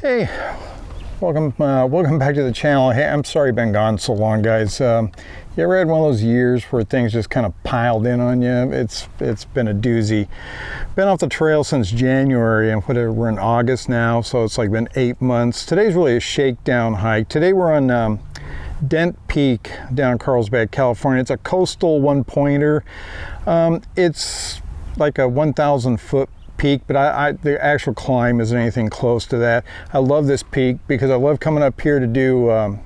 Hey, welcome back to the channel. Hey, I'm sorry I've been gone so long, guys. You ever had one of those years where things just kind of piled in on you? It's been a doozy. Been off the trail since January, and we're in August now, so it's like been 8 months. Today's really a shakedown hike. Today we're on Denk Peak down in Carlsbad, California. It's a coastal one-pointer. It's like a 1,000-foot peak, but the actual climb isn't anything close to that. I love this peak because I love coming up here to do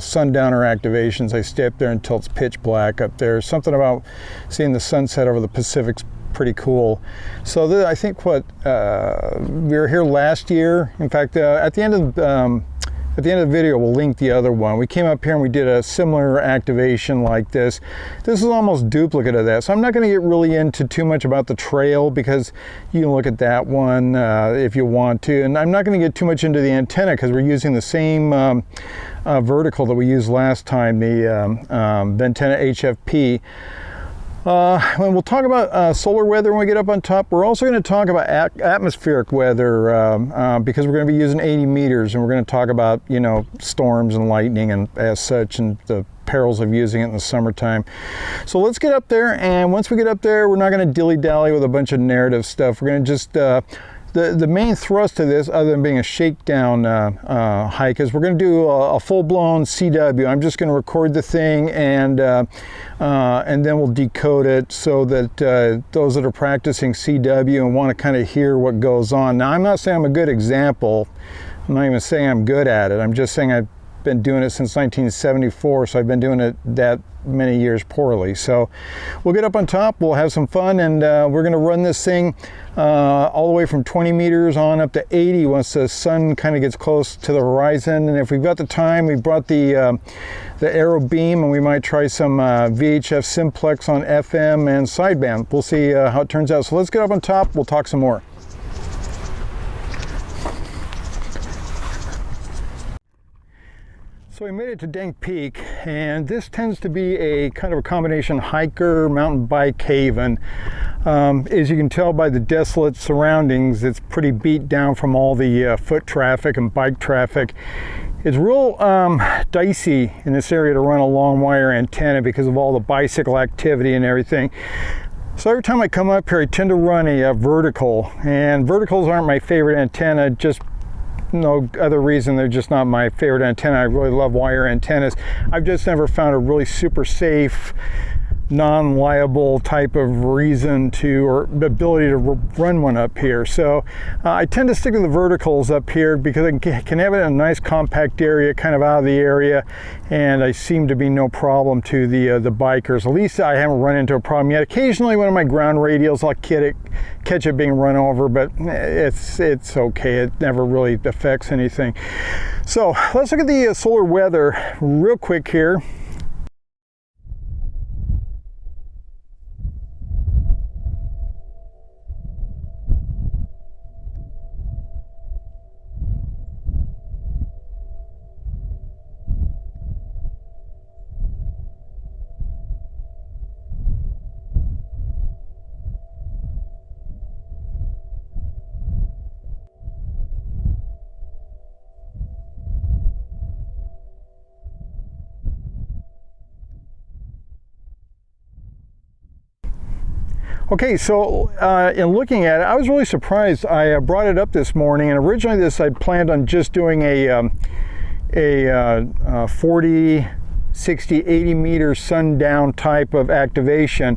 sundowner activations. I stay up there until it's pitch black up there. Something about seeing the sunset over the Pacific's pretty cool. So I think we were here last year. In fact, at the end of the video, we'll link the other one. We came up here and we did a similar activation like this. This is almost duplicate of that. So I'm not going to get really into too much about the trail because you can look at that one if you want to. And I'm not going to get too much into the antenna because we're using the same vertical that we used last time, the Antenna HFP. And we'll talk about solar weather when we get up on top. We're also going to talk about atmospheric weather because we're going to be using 80 meters, and we're going to talk about, storms and lightning and as such, and the perils of using it in the summertime. So let's get up there, and once we get up there, we're not going to dilly-dally with a bunch of narrative stuff. We're going to just the main thrust of this, other than being a shakedown hike, is we're going to do a full-blown CW. I'm just going to record the thing and then we'll decode it so that those that are practicing CW and want to kind of hear what goes on. Now, I'm not saying I'm a good example. I'm not even saying I'm good at it. I'm just saying I've been doing it since 1974, so I've been doing it that many years poorly. So we'll get up on top, we'll have some fun, and we're going to run this thing all the way from 20 meters on up to 80 once the sun kind of gets close to the horizon. And if we've got the time, we brought the Aero beam, and we might try some VHF simplex on FM and sideband. We'll see how it turns out. So let's get up on top, we'll talk some more. So we made it to Denk Peak, and this tends to be a kind of a combination hiker, mountain bike haven. As you can tell by the desolate surroundings, it's pretty beat down from all the foot traffic and bike traffic. It's real dicey in this area to run a long wire antenna because of all the bicycle activity and everything. So every time I come up here, I tend to run a vertical, and verticals aren't my favorite antenna, just no other reason. They're just not my favorite antenna. I really love wire antennas. I've just never found a really super safe, non-liable type of reason to, or ability to run one up here. So I tend to stick to the verticals up here because I can have it in a nice compact area, kind of out of the area, and I seem to be no problem to the bikers. At least I haven't run into a problem yet. Occasionally one of my ground radials, I'll catch it being run over, but it's okay. It never really affects anything. So let's look at the solar weather real quick here. Okay, so in looking at it, I was really surprised. I brought it up this morning, and originally I planned on just doing a 40, 60, 80 meter sundown type of activation.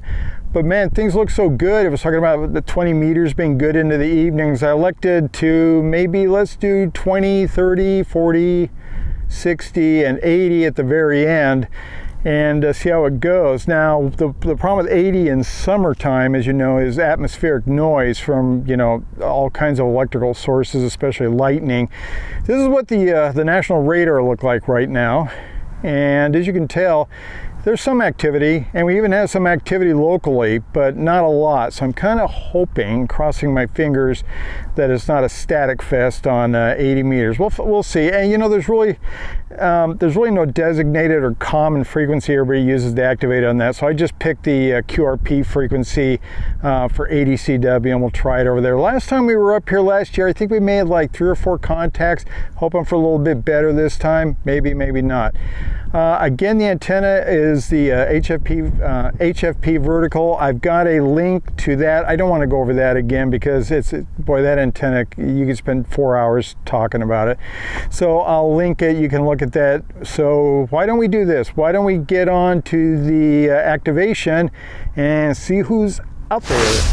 But man, things look so good. I was talking about the 20 meters being good into the evenings. I elected to maybe let's do 20, 30, 40, 60, and 80 at the very end, and see how it goes. Now, the problem with 80 in summertime, as you know, is atmospheric noise from, all kinds of electrical sources, especially lightning. This is what the national radar look like right now. And as you can tell, there's some activity, and we even have some activity locally, but not a lot. So I'm kind of hoping, crossing my fingers, that it's not a static fest on 80 meters. We'll see. And you know, there's really no designated or common frequency everybody uses to activate on that. So I just picked the QRP frequency for 80 CW, and we'll try it over there. Last time we were up here last year, I think we made like 3 or 4 contacts. Hoping for a little bit better this time. Maybe, maybe not. Again, the antenna is the HFP vertical. I've got a link to that. I don't want to go over that again because boy, that antenna, you could spend 4 hours talking about it. So I'll link it. You can look at that. So why don't we do this? Why don't we get on to the activation and see who's out there?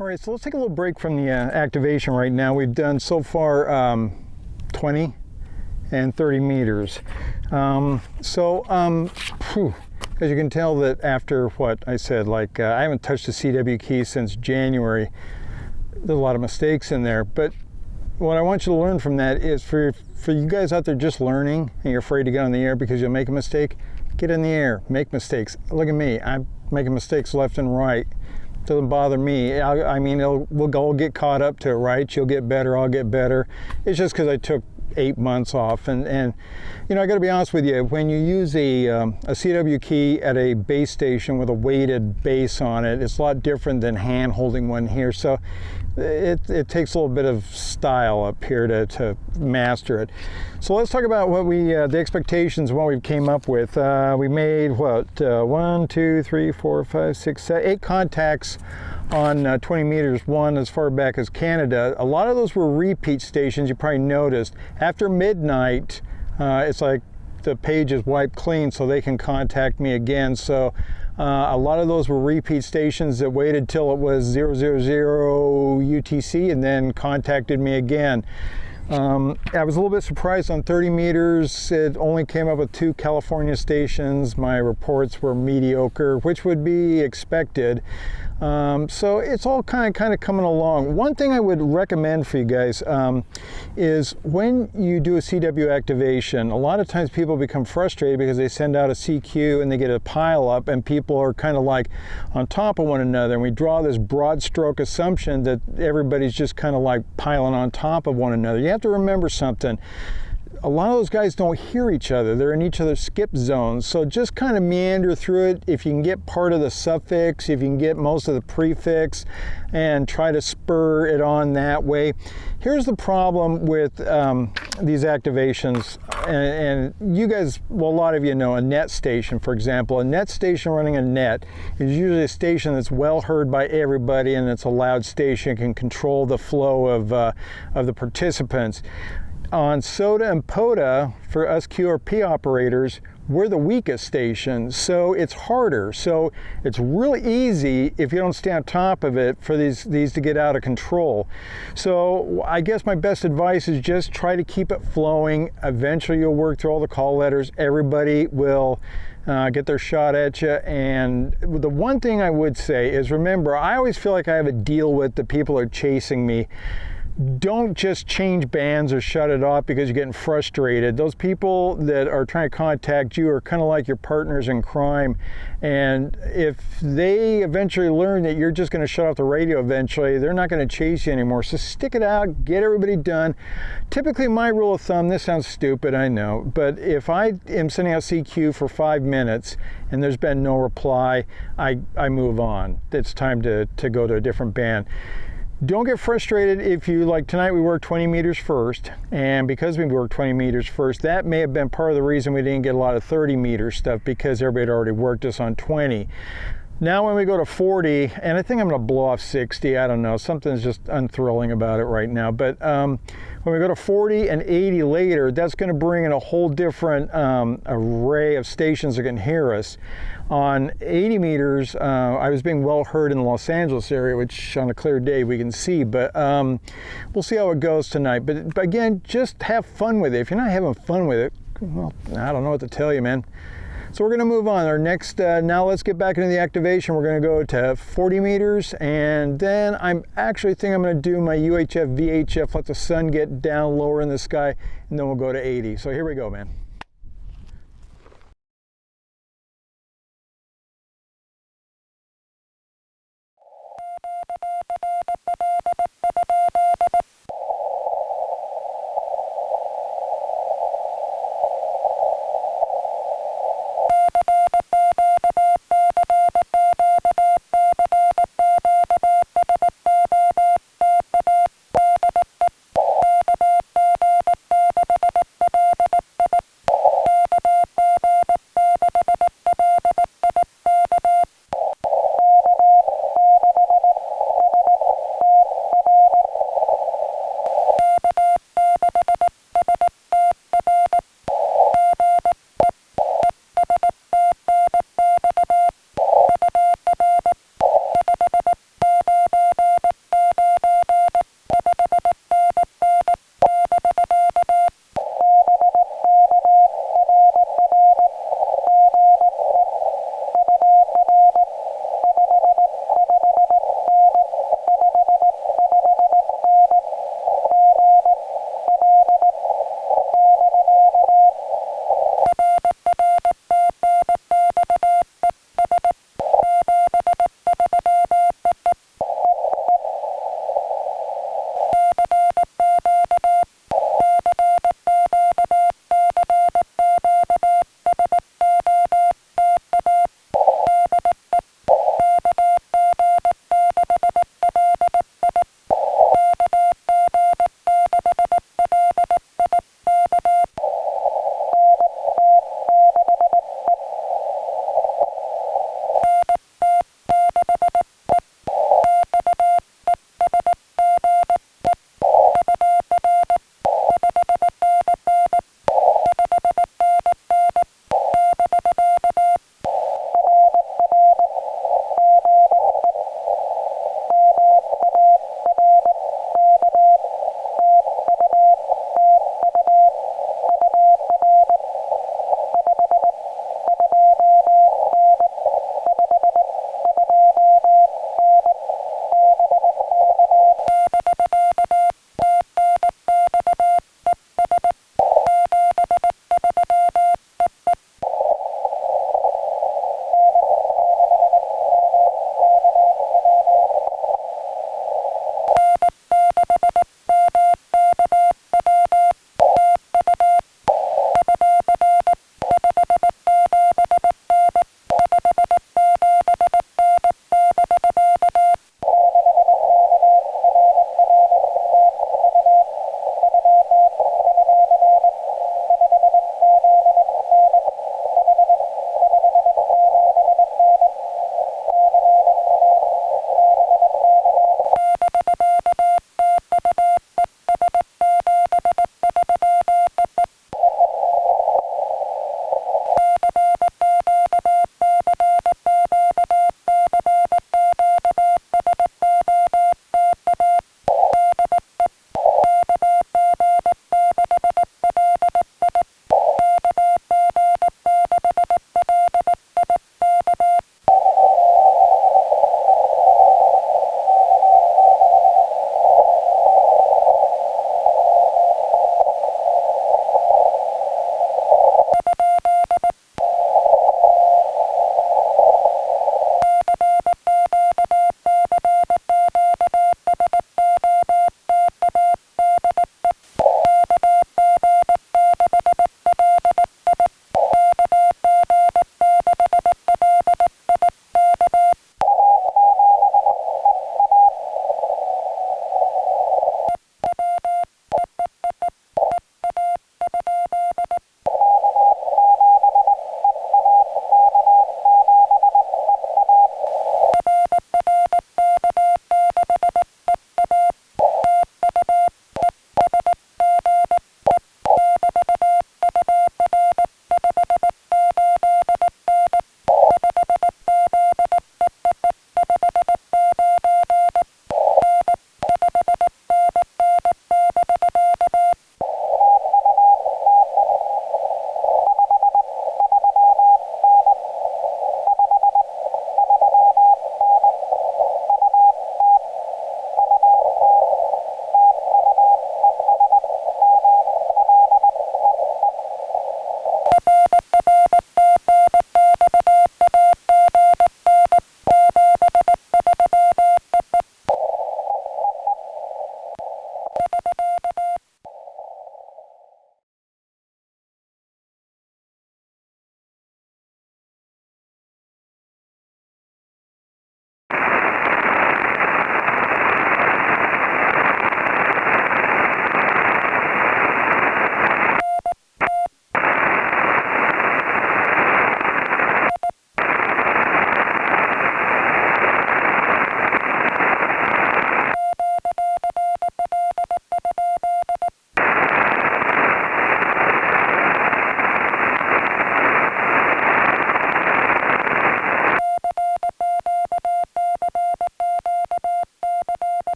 All right, so let's take a little break from the activation right now. We've done so far 20 and 30 meters. As you can tell that after what I said, like I haven't touched the CW key since January. There's a lot of mistakes in there, but what I want you to learn from that is for you guys out there just learning and you're afraid to get on the air because you'll make a mistake, get in the air, make mistakes. Look at me, I'm making mistakes left and right. Doesn't bother me. I mean, we'll all get caught up to it, right? You'll get better, I'll get better. It's just because I took 8 months off, and you know, I got to be honest with you. When you use a CW key at a base station with a weighted base on it, it's a lot different than hand holding one here. So it takes a little bit of style up here to master it. So let's talk about what the expectations, what we came up with. We made what 1, 2, 3, 4, 5, 6, 7, 8 contacts on 20 meters, one as far back as Canada. A lot of those were repeat stations. You probably noticed after midnight, it's like the page is wiped clean so they can contact me again. So a lot of those were repeat stations that waited till it was 000 UTC and then contacted me again. I was a little bit surprised on 30 meters. It only came up with 2 California stations. My reports were mediocre, which would be expected. So it's all kind of coming along. One thing I would recommend for you guys is when you do a CW activation, a lot of times people become frustrated because they send out a CQ and they get a pile up and people are kind of like on top of one another, and we draw this broad stroke assumption that everybody's just kind of like piling on top of one another. You have to remember something. A lot of those guys don't hear each other. They're in each other's skip zones. So just kind of meander through it. If you can get part of the suffix, if you can get most of the prefix, and try to spur it on that way. Here's the problem with these activations, and you guys, well, a lot of you know a net station, for example. A net station running a net is usually a station that's well heard by everybody, and it's a loud station, can control the flow of the participants. On SOTA and POTA, for us QRP operators, we're the weakest station, so it's harder. So it's really easy, if you don't stay on top of it, for these to get out of control. So I guess my best advice is just try to keep it flowing. Eventually you'll work through all the call letters. Everybody will get their shot at you. And the one thing I would say is, remember, I always feel like I have a deal with the people who are chasing me. Don't just change bands or shut it off because you're getting frustrated. Those people that are trying to contact you are kind of like your partners in crime. And if they eventually learn that you're just going to shut off the radio eventually, they're not going to chase you anymore. So stick it out, get everybody done. Typically my rule of thumb, this sounds stupid, I know, but if I am sending out CQ for 5 minutes and there's been no reply, I move on. It's time to go to a different band. Don't get frustrated if you, like tonight we worked 20 meters first, and because we worked 20 meters first, that may have been part of the reason we didn't get a lot of 30 meter stuff, because everybody had already worked us on 20. Now when we go to 40, and I think I'm going to blow off 60, I don't know, something's just unthrilling about it right now, but when we go to 40 and 80 later, that's going to bring in a whole different array of stations that can hear us. On 80 meters, I was being well heard in the Los Angeles area, which on a clear day we can see, but we'll see how it goes tonight. But again, just have fun with it. If you're not having fun with it, well, I don't know what to tell you, man. So we're going to move on. Our next, now let's get back into the activation. We're going to go to 40 meters, and then I'm actually think I'm going to do my UHF, VHF, let the sun get down lower in the sky, and then we'll go to 80. So here we go, man.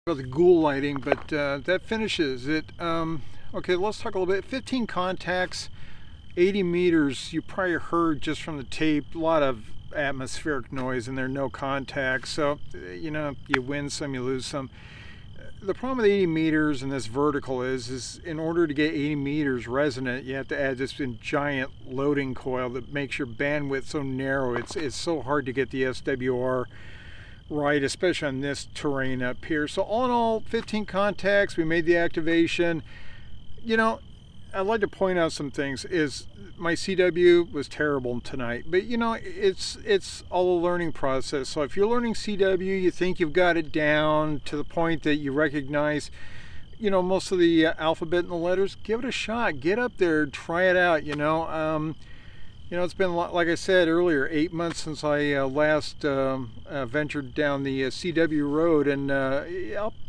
about the ghoul lighting, but that finishes it. Okay, let's talk a little bit. 15 contacts, 80 meters. You probably heard just from the tape a lot of atmospheric noise, and there are no contacts. So you know, you win some, you lose some. The problem with 80 meters and this vertical is in order to get 80 meters resonant, you have to add this giant loading coil that makes your bandwidth so narrow. It's so hard to get the SWR right, especially on this terrain up here. So all in all, 15 contacts. We made the activation. You know, I'd like to point out some things. Is my CW was terrible tonight, but you know, it's all a learning process. So if you're learning CW, you think you've got it down to the point that you recognize, you know, most of the alphabet and the letters, give it a shot. Get up there, try it out. You know, it's been, like I said earlier, 8 months since I last ventured down the CW road, and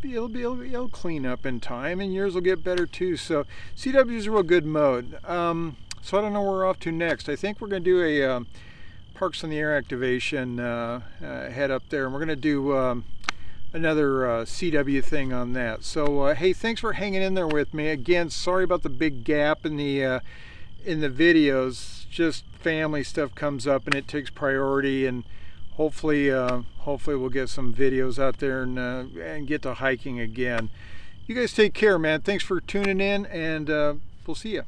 it'll clean up in time, and yours will get better too. So CW is a real good mode. So I don't know where we're off to next. I think we're going to do a Parks in the Air activation, head up there, and we're going to do another CW thing on that. So hey, thanks for hanging in there with me. Again, sorry about the big gap in the videos. Just family stuff comes up and it takes priority, and hopefully we'll get some videos out there and get to hiking again. You guys take care, man. Thanks for tuning in, and we'll see you.